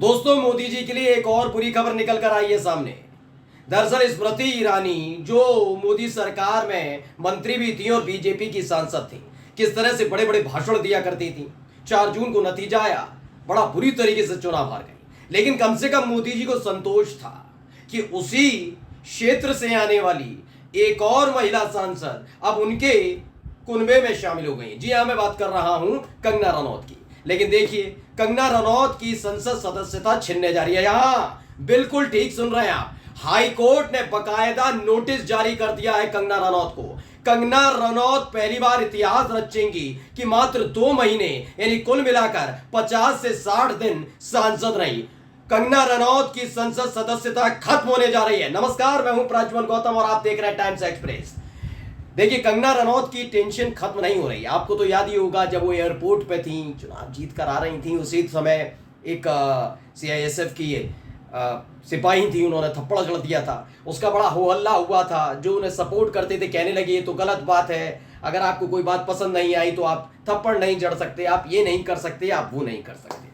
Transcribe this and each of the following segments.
दोस्तों, मोदी जी के लिए एक और बुरी खबर निकल कर आई है सामने। दरअसल स्मृति ईरानी जो मोदी सरकार में मंत्री भी थी और बीजेपी की सांसद थी, किस तरह से बड़े बड़े भाषण दिया करती थी। 4 जून को नतीजा आया, बड़ा बुरी तरीके से चुनाव हार गई, लेकिन कम से कम मोदी जी को संतोष था कि उसी क्षेत्र से आने वाली एक और महिला सांसद अब उनके कुनबे में शामिल हो गई। जी हाँ, मैं बात कर रहा हूं कंगना रनौत की। लेकिन देखिए, कंगना रनौत की संसद सदस्यता छिनने जा रही है। यहां बिल्कुल ठीक सुन रहे हैं आप, हाई कोर्ट ने बकायदा नोटिस जारी कर दिया है कंगना रनौत को। कंगना रनौत पहली बार इतिहास रचेंगी कि मात्र 2 महीने यानी कुल मिलाकर 50 से 60 दिन सांसद रही। कंगना रनौत की संसद सदस्यता खत्म होने जा रही है। नमस्कार, मैं हूं प्रज्वल गौतम और आप देख रहे हैं टाइम्स एक्सप्रेस। देखिए, कंगना रनौत की टेंशन खत्म नहीं हो रही। आपको तो याद ही होगा, जब वो एयरपोर्ट पे थी, चुनाव जीत कर आ रही थी, उसी समय एक सीआईएसएफ की सिपाही थी, उन्होंने थप्पड़ जड़ दिया था। उसका बड़ा हो हल्ला हुआ था। जो उन्हें सपोर्ट करते थे कहने लगे ये तो गलत बात है, अगर आपको कोई बात पसंद नहीं आई तो आप थप्पड़ नहीं जड़ सकते, आप ये नहीं कर सकते, आप वो नहीं कर सकते।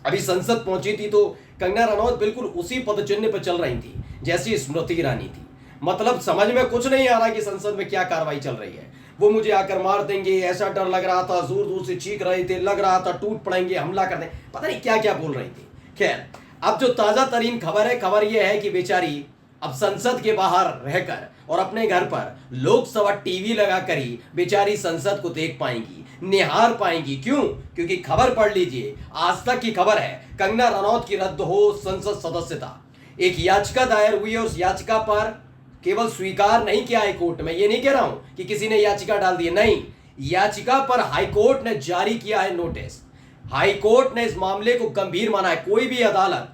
अभी संसद पहुंची थी तो कंगना रनौत बिल्कुल उसी पदचिन्ह पर चल रही थी जैसी स्मृति ईरानी थी। मतलब समझ में कुछ नहीं आ रहा कि संसद में क्या कार्रवाई चल रही है। वो मुझे आकर मार देंगे, ऐसा डर लग रहा था, दूर दूर से चीख रहे थे, लग रहा था टूट पड़ेंगे, हमला कर देंगे, पता नहीं क्या क्या बोल रही थी। खैर, अब जो ताजा तरीन खबर है, खबर यह है कि बेचारी अब संसद के बाहर रहकर और अपने घर पर लोकसभा टीवी लगाकर ही बेचारी संसद को देख पाएंगी, निहार पाएंगी। क्यों? क्योंकि खबर पढ़ लीजिए, आज तक की खबर है, कंगना रनौत की रद्द हो संसद सदस्यता। एक याचिका दायर हुई है, उस याचिका पर केवल स्वीकार नहीं किया है कोर्ट में। ये नहीं कह रहा हूं कि किसी ने याचिका डाल दी है, नहीं, याचिका पर हाईकोर्ट ने जारी किया है नोटिस। हाईकोर्ट ने इस मामले को गंभीर माना है। कोई भी अदालत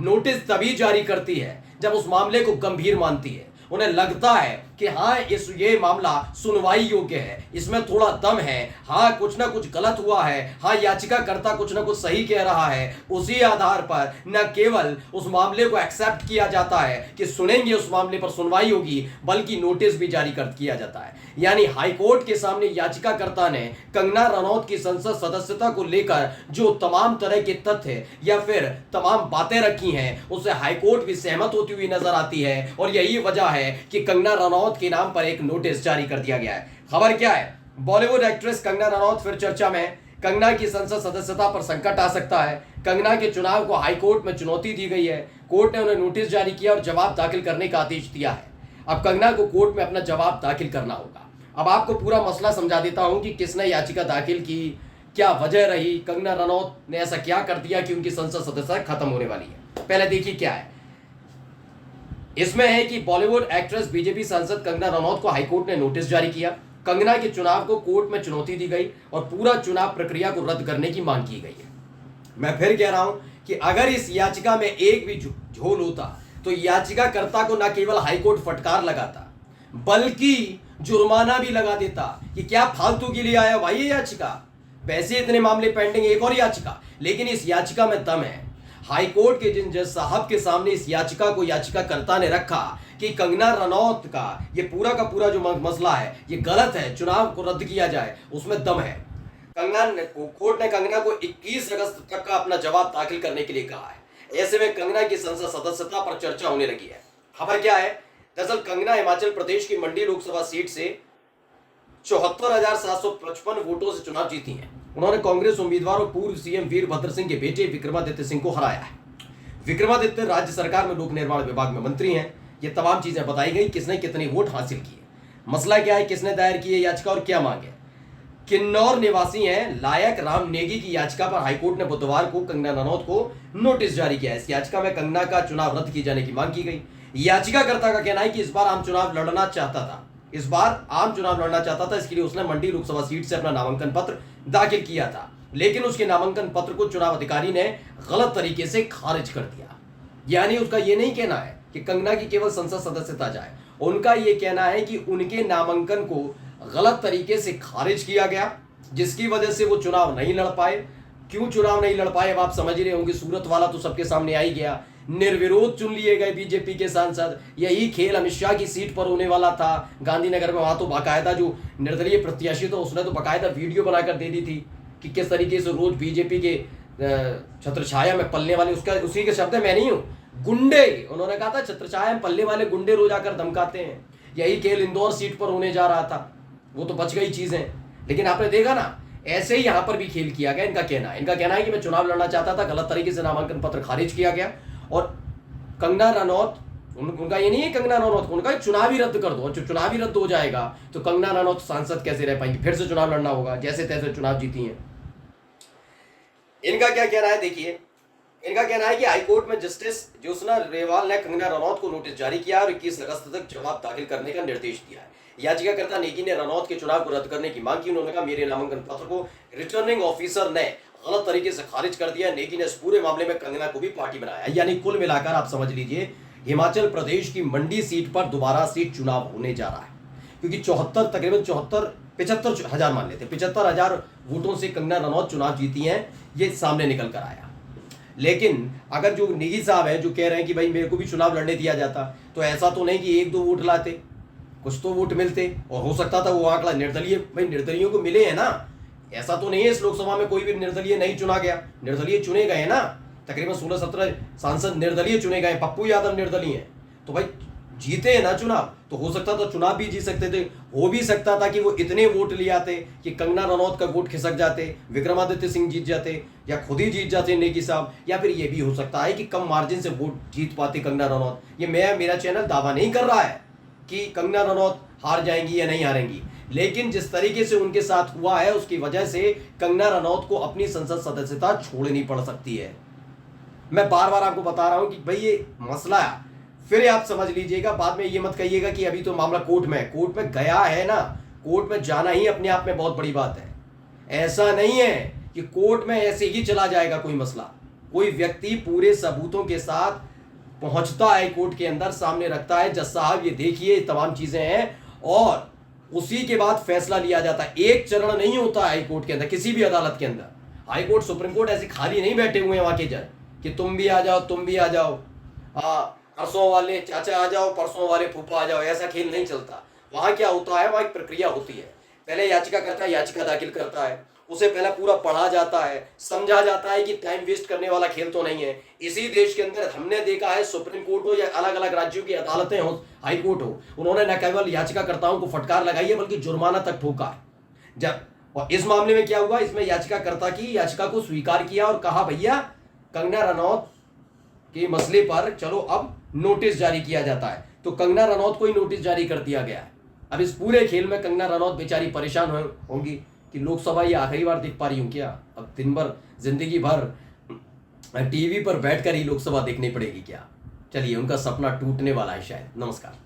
नोटिस तभी जारी करती है जब उस मामले को गंभीर मानती है, उन्हें लगता है कि हाँ ये मामला सुनवाई योग्य है, इसमें थोड़ा दम है, हाँ कुछ ना कुछ गलत हुआ है, हाँ याचिकाकर्ता कुछ ना कुछ सही कह रहा है। उसी आधार पर न केवल उस मामले को एक्सेप्ट किया जाता है कि सुनेंगे, उस मामले पर सुनवाई होगी, बल्कि नोटिस भी जारी कर किया जाता है। यानी हाईकोर्ट के सामने याचिकाकर्ता ने कंगना रनौत की संसद सदस्यता को लेकर जो तमाम तरह के तथ्य या फिर तमाम बातें रखी हैं, उससे हाईकोर्ट भी सहमत होती हुई नजर आती है। और यही वजह है कि कंगना रनौत के नाम पर एक नोटिस जारी कर दिया गया है। खबर क्या है? बॉलीवुड एक्ट्रेस कंगना रनौत फिर चर्चा में। कंगना की संसद सदस्यता पर संकट आ सकता है। कंगना के चुनाव को हाईकोर्ट में चुनौती दी गई है। कोर्ट ने उन्हें नोटिस जारी किया और जवाब दाखिल करने का आदेश दिया है। अब कंगना को कोर्ट में अपना जवाब दाखिल करना होगा। अब आपको पूरा मसला समझा देता हूं कि किसने याचिका दाखिल की, क्या वजह रही, कंगना रनौत ने ऐसा क्या कर दिया कि उनकी संसद सदस्यता खत्म होने वाली है। पहले देखिए क्या है इसमें। है कि बॉलीवुड एक्ट्रेस बीजेपी सांसद कंगना रनौत को हाईकोर्ट ने नोटिस जारी किया। कंगना के चुनाव को कोर्ट में चुनौती दी गई और पूरा चुनाव प्रक्रिया को रद्द करने की मांग की गई है। मैं फिर कह रहा हूं कि अगर इस याचिका में एक भी झोल होता तो याचिकाकर्ता को न केवल हाईकोर्ट फटकार लगाता, बल्कि जुर्माना भी लगा देता कि क्या फालतू के लिए आया भाई ये याचिका, वैसे इतने मामले पेंडिंग, एक और याचिका। लेकिन इस याचिका में दम है। हाईकोर्ट के जिन जज साहब के सामने इस याचिका को याचिकाकर्ता ने रखा कि कंगना रनौत का ये पूरा का पूरा जो मसला है ये गलत है, चुनाव को रद्द किया जाए, उसमें दम है। कोर्ट ने कंगना को 21 अगस्त तक का अपना जवाब दाखिल करने के लिए कहा है। ऐसे में कंगना की संसद सदस्यता पर चर्चा होने लगी है। खबर क्या है? दरअसल कंगना हिमाचल प्रदेश की मंडी लोकसभा सीट से 74,755 वोटों से चुनाव जीती हैं। उन्होंने कांग्रेस उम्मीदवार और पूर्व सीएम वीरभद्र सिंह के बेटे विक्रमादित्य सिंह को हराया है। विक्रमादित्य राज्य सरकार में लोक निर्माण विभाग में मंत्री हैं। ये तमाम चीजें बताई गई, किसने कितने वोट हासिल किए, मसला क्या है, किसने दायर की है याचिका और क्या मांगे। किन्नौर निवासी हैं लायक राम नेगी की याचिका पर हाईकोर्ट ने बुधवार को कंगना रनौत को नोटिस जारी किया। इस याचिका में कंगना का चुनाव रद्द किए जाने की मांग की गई। याचिकाकर्ता का कहना है कि इस बार आम चुनाव लड़ना चाहता था, इसके लिए उसने मंडी लोकसभा सीट से अपना नामांकन पत्र दाखिल किया था, लेकिन उसके नामांकन पत्र को चुनाव अधिकारी ने गलत तरीके से खारिज कर दिया। यानी उसका यह नहीं कहना है कि कंगना की केवल संसद सदस्यता जाए, उनका यह कहना है कि उनके नामांकन को गलत तरीके से खारिज किया गया, जिसकी वजह से वो चुनाव नहीं लड़ पाए। क्यों चुनाव नहीं लड़ पाए अब आप समझ रहे होंगे। सूरत वाला तो सबके सामने आ ही गया, निर्विरोध चुन लिए गए बीजेपी के सांसद। यही खेल अमित शाह की सीट पर होने वाला था गांधीनगर में। वहां तो बाकायदा जो निर्दलीय प्रत्याशी था उसने तो बाकायदा वीडियो बनाकर दे दी थी कि किस तरीके से रोज बीजेपी के छत्र छाया में पलने वाले, उसका उसी के शब्द है, मैं नहीं हूं। गुंडे, उन्होंने कहा था छत्र छाया में पलने वाले गुंडे रोज आकर धमकाते हैं। यही खेल इंदौर सीट पर होने जा रहा था, वो तो बच गई चीजें। लेकिन आपने देखा ना, ऐसे ही यहां पर भी खेल किया गया। इनका कहना है कि मैं चुनाव लड़ना चाहता था, गलत तरीके से नामांकन पत्र खारिज किया गया। और कंगना रनौत, उनका ये नहीं है कंगना रनौत, उनका चुनाव ही रद्द कर दो। और चुनाव ही रद्द हो जाएगा तो कंगना रनौत सांसद कैसे रह पाएंगी? फिर से चुनाव लड़ना होगा, जैसे तैसे चुनाव जीती हैं। इनका क्या कहना है, देखिए। इनका कहना है कि हाईकोर्ट में जस्टिस ज्योत्सना रेवाल ने कंगना रनौत को नोटिस जारी किया और 21 अगस्त तक जवाब दाखिल करने का निर्देश दिया है। याचिकाकर्ता नेगी ने रनौत के चुनाव को रद्द करने की मांग की। उन्होंने कहा, मेरे नामांकन पत्र को रिटर्निंग ऑफिसर ने गलत तरीके से खारिज कर दिया। नेगी ने इस पूरे मामले में कंगना को भी पार्टी बनाया। यानी कुल मिलाकर आप समझ लीजिए, हिमाचल प्रदेश की मंडी सीट पर दोबारा से चुनाव होने जा रहा है, क्योंकि तकरीबन 75 हजार मान लेते, 75,000 वोटों से कंगना रनौत चुनाव जीती हैं, ये सामने निकल कर आया। लेकिन अगर जो नेगी साहब है, जो कह रहे हैं कि भाई मेरे को भी चुनाव लड़ने दिया जाता, तो ऐसा तो नहीं कि 1-2 वोट लाते, कुछ तो वोट मिलते। और हो सकता था वो आंकड़ा निर्दलीय, भाई निर्दलीयों को मिले हैं ना, ऐसा तो नहीं है इस लोकसभा में कोई भी निर्दलीय नहीं चुना गया, निर्दलीय चुने गए ना। तकरीबन 16-17 सांसद निर्दलीय चुने गए, पप्पू यादव निर्दलीय हैं, तो भाई जीते हैं ना चुनाव, तो हो सकता था चुनाव भी जीत सकते थे। हो भी सकता था कि वो इतने वोट ले आते कि कंगना रनौत का वोट खिसक जाते, विक्रमादित्य सिंह जीत जाते, या खुद ही जीत जाते नेगी साहब, या फिर ये भी हो सकता है कि कम मार्जिन से वोट जीत पाते कंगना रनौत। ये मेरा चैनल दावा नहीं कर रहा है कि कंगना रनौत हार जाएंगी या नहीं हारेंगी, लेकिन जिस तरीके से उनके साथ हुआ है उसकी वजह से कंगना रनौत को अपनी संसद सदस्यता छोड़नी पड़ सकती है। मैं बार बार आपको बता रहा हूं कि भाई ये मसला है, फिर आप समझ लीजिएगा, बाद में ये मत कहिएगा कि अभी तो मामला कोर्ट में गया है ना। कोर्ट में जाना ही अपने आप में बहुत बड़ी बात है। ऐसा नहीं है कि कोर्ट में ऐसे ही चला जाएगा कोई मसला। कोई व्यक्ति पूरे सबूतों के साथ पहुंचता है कोर्ट के अंदर, सामने रखता है, जज साहब ये देखिए तमाम चीजें हैं, और उसी के बाद फैसला लिया जाता है। एक चरण नहीं होता हाई कोर्ट के अंदर, किसी भी अदालत के अंदर। हाई कोर्ट, सुप्रीम कोर्ट ऐसे खाली नहीं बैठे हुए हैं वहां के जज कि तुम भी आ जाओ, तुम भी आ जाओ, परसों वाले चाचा आ जाओ, परसों वाले फूफा आ जाओ, ऐसा खेल नहीं चलता। वहां क्या होता है, वहां एक प्रक्रिया होती है। पहले याचिकाकर्ता याचिका दाखिल करता है, उसे पहले पूरा पढ़ा जाता है, समझा जाता है कि टाइम वेस्ट करने वाला खेल तो नहीं है। इसी देश के अंदर हमने देखा है, सुप्रीम कोर्ट हो या अलग अलग राज्यों की अदालतें हो, हाई कोर्ट हो, उन्होंने न केवल याचिकाकर्ताओं को फटकार लगाई है बल्कि जुर्माना तक ठोका है। और इस मामले में क्या हुआ, इसमें याचिकाकर्ता की याचिका को स्वीकार किया और कहा भैया कंगना रनौत के मसले पर चलो अब नोटिस जारी किया जाता है। तो कंगना रनौत को ही नोटिस जारी कर दिया गया है। अब इस पूरे खेल में कंगना रनौत बेचारी परेशान होंगी कि लोकसभा ये आखिरी बार देख पा रही हूँ क्या, अब दिन भर जिंदगी भर टीवी पर बैठकर ही लोकसभा देखनी पड़ेगी क्या। चलिए, उनका सपना टूटने वाला है शायद। नमस्कार।